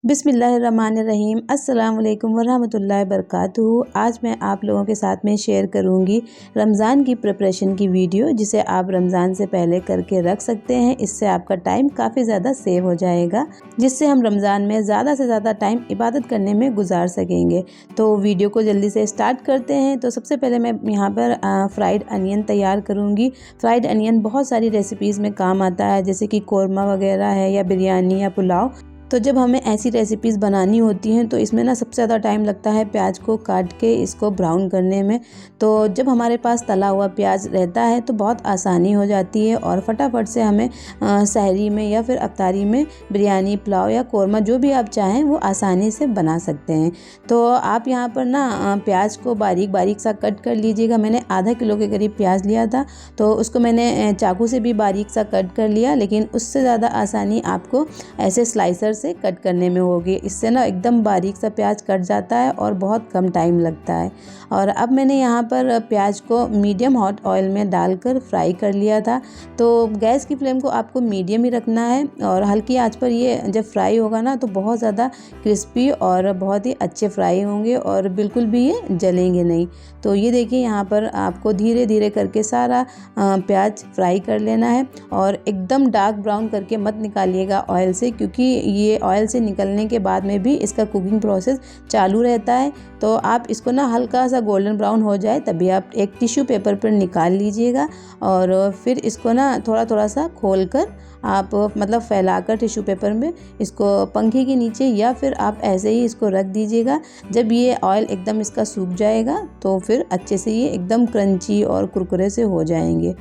बिस्मिल्लाहिर्रहमानिर्रहीम अस्सलाम वालेकुम वरहमतुल्लाहि वबरकातुहू। आज मैं आप लोगों के साथ में शेयर करूंगी रमज़ान की प्रिपरेशन की वीडियो, जिसे आप रमज़ान से पहले करके रख सकते हैं। इससे आपका टाइम काफ़ी ज़्यादा सेव हो जाएगा, जिससे हम रमज़ान में ज़्यादा से ज़्यादा टाइम इबादत करने में गुजार सकेंगे। तो वीडियो को जल्दी से स्टार्ट करते हैं। तो सबसे पहले मैं यहाँ पर फ्राइड अनियन तैयार करूँगी। फ्राइड अनियन बहुत सारी रेसिपीज़ में काम आता है, जैसे कि कौरमा वगैरह है या बिरयानी या पुलाव। तो जब हमें ऐसी रेसिपीज़ बनानी होती हैं तो इसमें ना सबसे ज़्यादा टाइम लगता है प्याज को काट के इसको ब्राउन करने में। तो जब हमारे पास तला हुआ प्याज रहता है तो बहुत आसानी हो जाती है और फटाफट से हमें सहरी में या फिर अफ्तारी में बिरयानी, पुलाव या कौरमा जो भी आप चाहें वो आसानी से बना सकते हैं। तो आप यहाँ पर ना प्याज को बारीक बारीक सा कट कर लीजिएगा। मैंने आधा किलो के करीब प्याज लिया था, तो उसको मैंने चाकू से भी बारीक सा कट कर लिया, लेकिन उससे ज़्यादा आसानी आपको ऐसे स्लाइसर से कट करने में होगी। इससे ना एकदम बारीक सा प्याज कट जाता है और बहुत कम टाइम लगता है। और अब मैंने यहाँ पर प्याज को मीडियम हॉट ऑयल में डालकर फ्राई कर लिया था। तो गैस की फ्लेम को आपको मीडियम ही रखना है और हल्की आंच पर ये जब फ्राई होगा ना तो बहुत ज़्यादा क्रिस्पी और बहुत ही अच्छे फ्राई होंगे और बिल्कुल भी ये जलेंगे नहीं। तो ये देखिए, यहाँ पर आपको धीरे धीरे करके सारा प्याज फ्राई कर लेना है और एकदम डार्क ब्राउन करके मत निकालिएगा ऑयल से, क्योंकि ये ऑयल से निकलने के बाद में भी इसका कुकिंग प्रोसेस चालू रहता है। तो आप इसको ना हल्का सा गोल्डन ब्राउन हो जाए तभी आप एक टिश्यू पेपर पर निकाल लीजिएगा और फिर इसको ना थोड़ा थोड़ा सा खोल कर आप मतलब फैलाकर टिश्यू पेपर में इसको पंखे के नीचे या फिर आप ऐसे ही इसको रख दीजिएगा। जब ये ऑयल एकदम इसका सूख जाएगा तो फिर अच्छे से ये एकदम क्रंची और कुरकुरे से हो जाएंगे।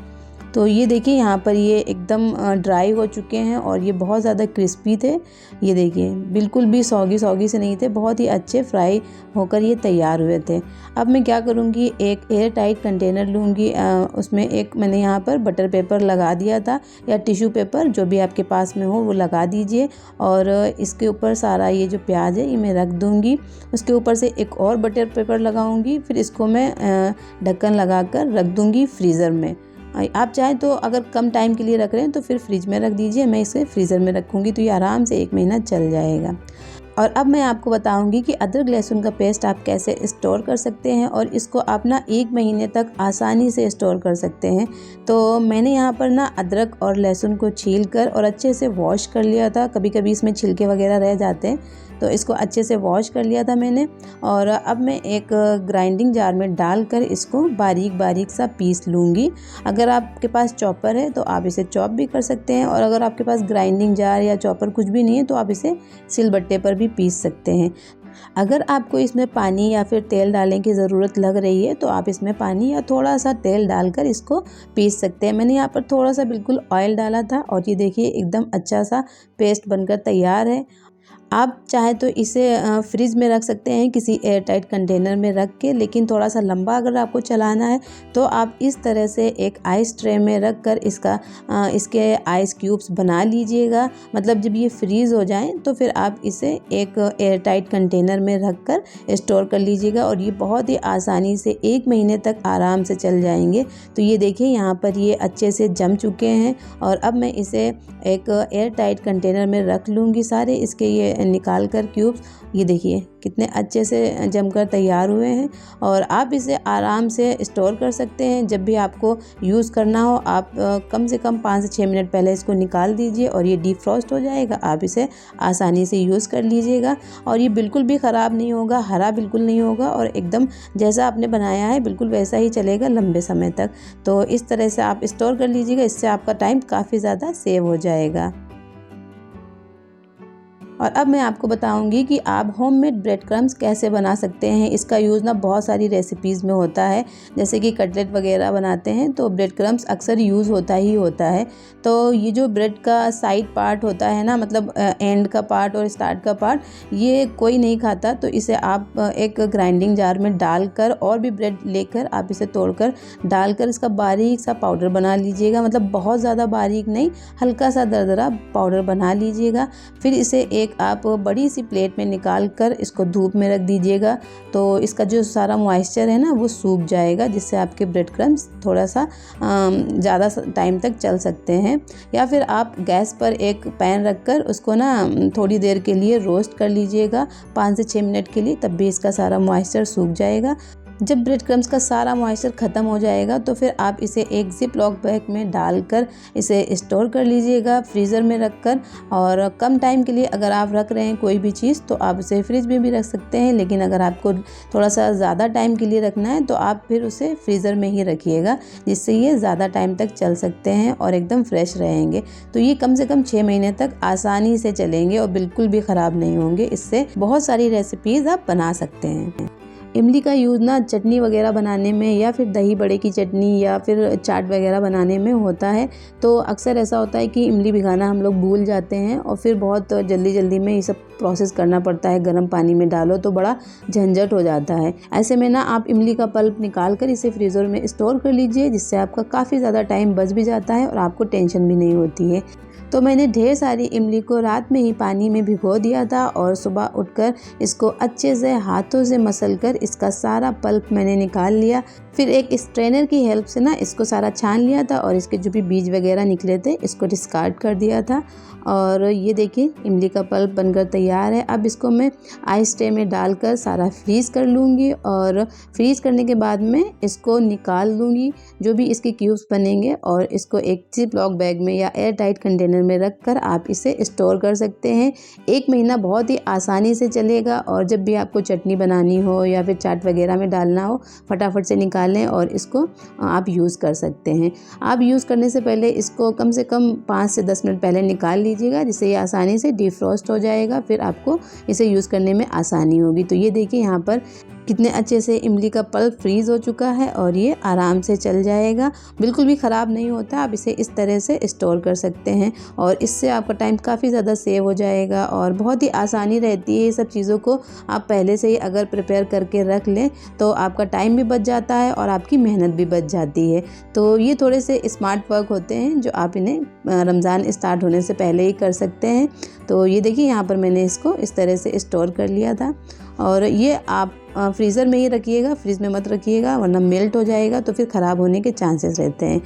तो ये देखिए, यहाँ पर ये एकदम ड्राई हो चुके हैं और ये बहुत ज़्यादा क्रिस्पी थे। ये देखिए, बिल्कुल भी सौगी सौगी से नहीं थे, बहुत ही अच्छे फ्राई होकर ये तैयार हुए थे। अब मैं क्या करूँगी, एक एयर टाइट कंटेनर लूँगी, उसमें एक मैंने यहाँ पर बटर पेपर लगा दिया था या टिश्यू पेपर, जो भी आपके पास में हो वो लगा दीजिए। और इसके ऊपर सारा ये जो प्याज है ये मैं रख दूँगी। उसके ऊपर से एक और बटर पेपर लगाऊँगी, फिर इसको मैं ढक्कन लगा कर रख दूँगी फ्रीज़र में। आप चाहें तो अगर कम टाइम के लिए रख रहे हैं तो फिर फ्रिज में रख दीजिए। मैं इसे फ्रीज़र में रखूँगी तो ये आराम से 1 महीना चल जाएगा। और अब मैं आपको बताऊंगी कि अदरक लहसुन का पेस्ट आप कैसे स्टोर कर सकते हैं और इसको आप ना 1 महीने तक आसानी से स्टोर कर सकते हैं। तो मैंने यहाँ पर ना अदरक और लहसुन को छील कर और अच्छे से वॉश कर लिया था। कभी कभी इसमें छिलके वगैरह रह जाते हैं, तो इसको अच्छे से वॉश कर लिया था मैंने। और अब मैं एक ग्राइंडिंग जार में डालकर इसको बारीक बारीक सा पीस लूँगी। अगर आपके पास चॉपर है तो आप इसे चॉप भी कर सकते हैं, और अगर आपके पास ग्राइंडिंग जार या चॉपर कुछ भी नहीं है तो आप इसे सिलबट्टे पर भी पीस सकते हैं। अगर आपको इसमें पानी या फिर तेल डालने की ज़रूरत लग रही है तो आप इसमें पानी या थोड़ा सा तेल डालकर इसको पीस सकते हैं। मैंने यहाँ पर थोड़ा सा बिल्कुल ऑयल डाला था और ये देखिए एकदम अच्छा सा पेस्ट बनकर तैयार है। आप चाहे तो इसे फ्रिज में रख सकते हैं किसी एयर टाइट कंटेनर में रख के, लेकिन थोड़ा सा लंबा अगर आपको चलाना है तो आप इस तरह से एक आइस ट्रे में रख कर इसके आइस क्यूब्स बना लीजिएगा। मतलब जब ये फ्रीज़ हो जाएं तो फिर आप इसे एक एयर टाइट कंटेनर में रख कर स्टोर कर लीजिएगा और ये बहुत ही आसानी से 1 महीने तक आराम से चल जाएंगे। तो ये देखिए, यहाँ पर ये अच्छे से जम चुके हैं और अब मैं इसे एक एयर टाइट कंटेनर में रख लूँगी सारे इसके ये निकाल कर क्यूब्स। ये देखिए कितने अच्छे से जमकर तैयार हुए हैं और आप इसे आराम से स्टोर कर सकते हैं। जब भी आपको यूज़ करना हो आप कम से कम 5 से 6 मिनट पहले इसको निकाल दीजिए और ये डीप फ्रॉस्ट हो जाएगा। आप इसे आसानी से यूज़ कर लीजिएगा और ये बिल्कुल भी ख़राब नहीं होगा, हरा बिल्कुल नहीं होगा और एकदम जैसा आपने बनाया है बिल्कुल वैसा ही चलेगा लंबे समय तक। तो इस तरह से आप स्टोर कर लीजिएगा, इससे आपका टाइम काफ़ी ज़्यादा सेव हो जाएगा। और अब मैं आपको बताऊंगी कि आप होममेड ब्रेड क्रम्स कैसे बना सकते हैं। इसका यूज़ ना बहुत सारी रेसिपीज़ में होता है, जैसे कि कटलेट वगैरह बनाते हैं तो ब्रेड क्रम्स अक्सर यूज़ होता ही होता है। तो ये जो ब्रेड का साइड पार्ट होता है ना, मतलब एंड का पार्ट और स्टार्ट का पार्ट, ये कोई नहीं खाता। तो इसे आप एक ग्राइंडिंग जार में डालकर और भी ब्रेड लेकर आप इसे तोड़कर डालकर इसका बारीक सा पाउडर बना लीजिएगा। मतलब बहुत ज़्यादा बारीक नहीं, हल्का सा दरदरा पाउडर बना लीजिएगा। फिर इसे एक एक आप बड़ी सी प्लेट में निकाल कर इसको धूप में रख दीजिएगा, तो इसका जो सारा मॉइस्चर है ना वो सूख जाएगा, जिससे आपके ब्रेड क्रम्स थोड़ा सा ज़्यादा टाइम तक चल सकते हैं। या फिर आप गैस पर एक पैन रखकर उसको ना थोड़ी देर के लिए रोस्ट कर लीजिएगा, 5 से 6 मिनट के लिए, तब भी इसका सारा मॉइस्चर सूख जाएगा। जब ब्रेड क्रम्स का सारा मॉइस्चर ख़त्म हो जाएगा तो फिर आप इसे एक जिप लॉक बैग में डालकर इसे स्टोर कर लीजिएगा फ्रीज़र में रखकर। और कम टाइम के लिए अगर आप रख रहे हैं कोई भी चीज़ तो आप उसे फ्रिज में भी रख सकते हैं, लेकिन अगर आपको थोड़ा सा ज़्यादा टाइम के लिए रखना है तो आप फिर उसे फ्रीज़र में ही रखिएगा, जिससे ये ज़्यादा टाइम तक चल सकते हैं और एकदम फ्रेश रहेंगे। तो ये कम से कम 6 महीने तक आसानी से चलेंगे और बिल्कुल भी ख़राब नहीं होंगे। इससे बहुत सारी रेसिपीज़ आप बना सकते हैं। इमली का यूज़ ना चटनी वगैरह बनाने में या फिर दही बड़े की चटनी या फिर चाट वगैरह बनाने में होता है। तो अक्सर ऐसा होता है कि इमली भिगाना हम लोग भूल जाते हैं और फिर बहुत जल्दी में ये सब प्रोसेस करना पड़ता है। गर्म पानी में डालो तो बड़ा झंझट हो जाता है। ऐसे में ना आप इमली का पल्प निकाल कर इसे फ्रीज़र में स्टोर कर लीजिए, जिससे आपका काफ़ी ज़्यादा टाइम बच भी जाता है और आपको टेंशन भी नहीं होती है। तो मैंने ढेर सारी इमली को रात में ही पानी में भिगो दिया था और सुबह उठकर इसको अच्छे से हाथों से मसल कर इसका सारा पल्प मैंने निकाल लिया। फिर एक स्ट्रेनर की हेल्प से ना इसको सारा छान लिया था और इसके जो भी बीज वगैरह निकले थे इसको डिस्कार्ड कर दिया था। और ये देखिए इमली का पल्प बनकर तैयार है। अब इसको मैं आइस ट्रे में डालकर सारा फ्रीज़ कर लूँगी और फ्रीज़ करने के बाद में इसको निकाल लूँगी जो भी इसके क्यूब्स बनेंगे, और इसको एक जिप लॉक बैग में या एयर टाइट कंटेनर में रखकर आप इसे स्टोर कर सकते हैं। 1 महीना बहुत ही आसानी से चलेगा और जब भी आपको चटनी बनानी हो या फिर चाट वगैरह में डालना हो फटाफट से निकाल लें और इसको आप यूज़ कर सकते हैं। आप यूज़ करने से पहले इसको कम से कम 5 से 10 मिनट पहले निकाल लीजिएगा, जिससे ये आसानी से डिफ्रॉस्ट हो जाएगा। फिर आपको इसे यूज़ करने में आसानी होगी। तो ये देखिए यहाँ पर कितने अच्छे से इमली का पल्प फ्रीज़ हो चुका है और ये आराम से चल जाएगा, बिल्कुल भी ख़राब नहीं होता। आप इसे इस तरह से स्टोर कर सकते हैं और इससे आपका टाइम काफ़ी ज़्यादा सेव हो जाएगा और बहुत ही आसानी रहती है। ये सब चीज़ों को आप पहले से ही अगर प्रिपेयर करके रख लें तो आपका टाइम भी बच जाता है और आपकी मेहनत भी बच जाती है। तो ये थोड़े से स्मार्ट वर्क होते हैं जो आप इन्हें रमज़ान स्टार्ट होने से पहले ही कर सकते हैं। तो ये देखिए यहाँ पर मैंने इसको इस तरह से स्टोर कर लिया था और ये आप फ्रीज़र में ही रखिएगा, फ्रिज में मत रखिएगा वरना मेल्ट हो जाएगा तो फिर ख़राब होने के चांसेस रहते हैं।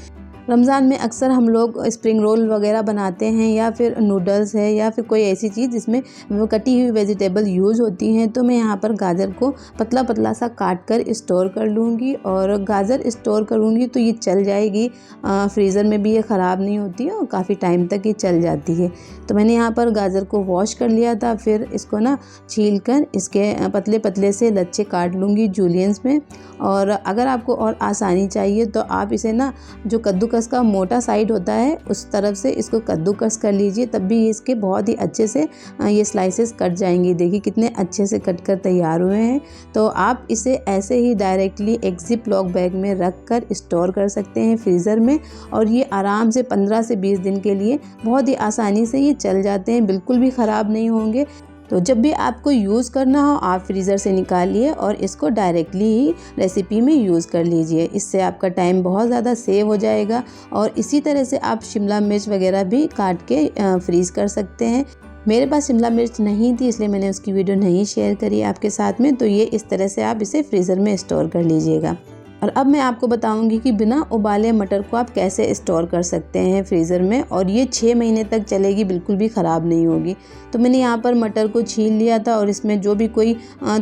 रमज़ान में अक्सर हम लोग स्प्रिंग रोल वगैरह बनाते हैं या फिर नूडल्स है या फिर कोई ऐसी चीज़ जिसमें वो कटी हुई वेजिटेबल यूज़ होती हैं। तो मैं यहाँ पर गाजर को पतला पतला सा काट कर स्टोर कर लूँगी और गाजर स्टोर करूँगी तो ये चल जाएगी, फ्रीज़र में भी ये ख़राब नहीं होती है और काफ़ी टाइम तक ये चल जाती है। तो मैंने यहाँ पर गाजर को वॉश कर लिया था, फिर इसको ना छील कर इसके पतले पतले से लच्छे काट लूँगी जूलियंस में। और अगर आपको और आसानी चाहिए तो आप इसे ना जो कद्दूकस का मोटा साइड होता है उस तरफ से इसको कद्दूकस कर लीजिए, तब भी इसके बहुत ही अच्छे से ये स्लाइसेस कट जाएंगी। देखिए कितने अच्छे से कट कर तैयार हुए हैं। तो आप इसे ऐसे ही डायरेक्टली एक जिप लॉक बैग में रख कर स्टोर कर सकते हैं फ्रीज़र में और ये आराम से 15 से 20 दिन के लिए बहुत ही आसानी से ये चल जाते हैं, बिल्कुल भी ख़राब नहीं होंगे। तो जब भी आपको यूज़ करना हो आप फ्रीज़र से निकालिए और इसको डायरेक्टली ही रेसिपी में यूज़ कर लीजिए। इससे आपका टाइम बहुत ज़्यादा सेव हो जाएगा। और इसी तरह से आप शिमला मिर्च वगैरह भी काट के फ्रीज़ कर सकते हैं। मेरे पास शिमला मिर्च नहीं थी इसलिए मैंने उसकी वीडियो नहीं शेयर करी आपके साथ में। तो ये इस तरह से आप इसे फ्रीज़र में स्टोर कर लीजिएगा। और अब मैं आपको बताऊंगी कि बिना उबाले मटर को आप कैसे स्टोर कर सकते हैं फ्रीज़र में और ये 6 महीने तक चलेगी, बिल्कुल भी ख़राब नहीं होगी। तो मैंने यहाँ पर मटर को छील लिया था और इसमें जो भी कोई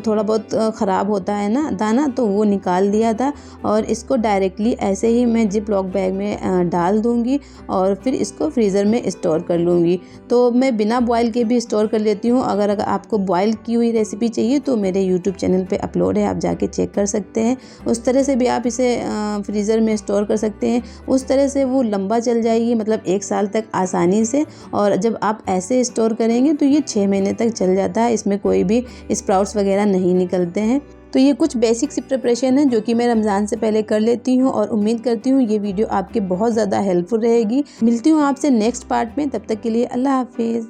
थोड़ा बहुत ख़राब होता है ना दाना तो वो निकाल दिया था और इसको डायरेक्टली ऐसे ही मैं जिप लॉक बैग में डाल दूँगी और फिर इसको फ्रीज़र में स्टोर कर लूँगी। तो मैं बिना बॉयल के भी स्टोर कर लेती हूँ। अगर आपको बॉयल की हुई रेसिपी चाहिए तो मेरे यूट्यूब चैनल पर अपलोड है, आप जाके चेक कर सकते हैं। उस तरह से भी आप इसे फ्रीज़र में स्टोर कर सकते हैं। उस तरह से वो लंबा चल जाएगी, मतलब 1 साल तक आसानी से। और जब आप ऐसे स्टोर करेंगे तो ये 6 महीने तक चल जाता है, इसमें कोई भी स्प्राउट्स वगैरह नहीं निकलते हैं। तो ये कुछ बेसिक सी प्रिपरेशन है जो कि मैं रमज़ान से पहले कर लेती हूँ और उम्मीद करती हूँ ये वीडियो आपके बहुत ज़्यादा हेल्पफुल रहेगी। मिलती हूँ आपसे नेक्स्ट पार्ट में, तब तक के लिए अल्लाह हाफिज़।